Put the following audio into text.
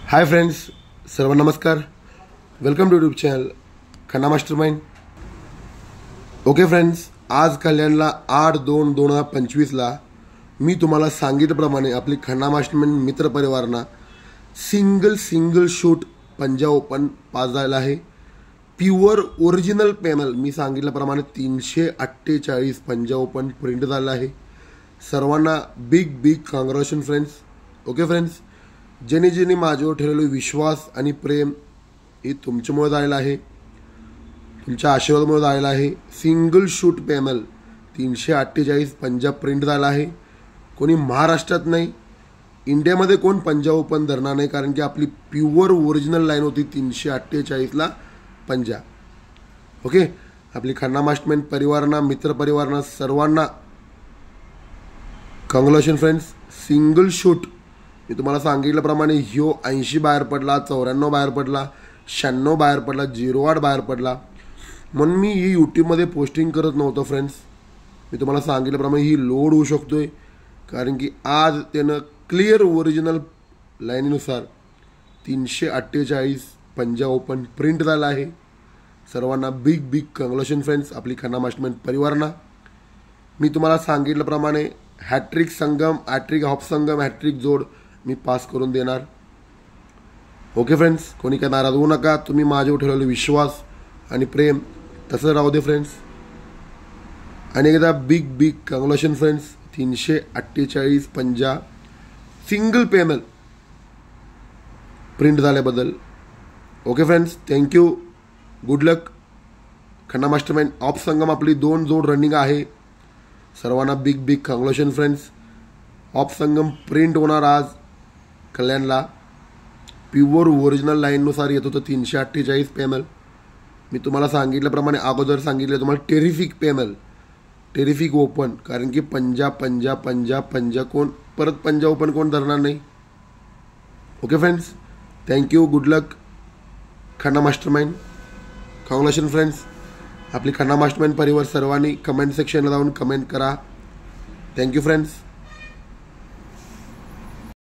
हाय friends, सर्व नमस्कार. Welcome to YouTube channel Khanna mastermind. Okay friends, आज कल्याणला 8/2/2025ला मी तुम्हाला सांगितल्याप्रमाणे आपली खन्ना मास्टरमाइंड मित्र परिवारांना single shoot Punjab open pass झाला आहे. प्युअर ओरिजिनल पॅनल मी सांगितल्याप्रमाणे 348 पंजाब ओपन प्रिंट झाला आहे. सर्वांना big congratulation friends. Okay friends, ज्यांनी माझ्यावर ठेवलेला विश्वास आणि प्रेम हे तुमच्यामुळे झालेलं आहे, तुमच्या आशीर्वादामुळे झालेलं आहे. Single shoot panel 348 Punjab print झाला आहे. कोणी महाराष्ट्रात नाही, इंडियामध्ये कोण पंजाब ओपन धरणार नाही, कारण की आपली प्युअर ओरिजिनल लाईन होती 348ला पंजाब. ओके, आपली खन्ना मास्टरमाइंड परिवारांना, मित्र परिवारांना सर्वांना कॉंग्रॅच्युलेशन फ्रेंड्स. सिंगल शूट मी तुम्हाला सांगितल्याप्रमाणे ह्यो 80 बाहेर पडला, 94 बाहेर पडला, 96 बाहेर पडला, 08 बाहेर पडला. म्हणून मी ही यूट्यूबमध्ये पोस्टिंग करत नव्हतं फ्रेंड्स. मी तुम्हाला सांगितल्याप्रमाणे ही लोड होऊ शकतोय, कारण की आज त्यानं क्लिअर ओरिजिनल लाईनीनुसार 348 पंजाब ओपन प्रिंट झाला आहे. सर्वांना बिग कॉंग्रॅच्युलेशन फ्रेंड्स. आपली खन्ना मास्टरमाइंड परिवारांना मी तुम्हाला सांगितल्याप्रमाणे हॅट्रिक संगम, हॅट्रिक हाफ संगम, हॅट्रिक जोड मी पास करून देणार. ओके फ्रेंड्स, कोणी काय नाराज होऊ नका. तुम्ही माझ्यावर ठेवलेला विश्वास आणि प्रेम तसं राहू दे फ्रेंड्स. आणि एकदा big congratulation friends. 348 Punjab single panel print झाल्याबद्दल. Okay friends, thank you. Good luck. Khanna mastermind of Sangam आपली 2 जोड रनिंग आहे. सर्वांना big congratulation friends. Of Sangam print होणार आज कल्याणला. प्युअर ओरिजिनल लाईननुसार येत होतं 348 पॅनल. मी तुम्हाला सांगितल्याप्रमाणे अगोदर सांगितलं तुम्हाला टेरिफिक पॅनल, टेरिफिक ओपन, कारण की पंजाब कोण परत पंजाब ओपन कोण धरणार नाही. Okay friends, thank you. Good luck. Khanna mastermind congratulation friends. आपली खन्ना मास्टरमाइंड परिवार सर्वांनी कमेंट सेक्शनला जाऊन कमेंट करा. Thank you friends.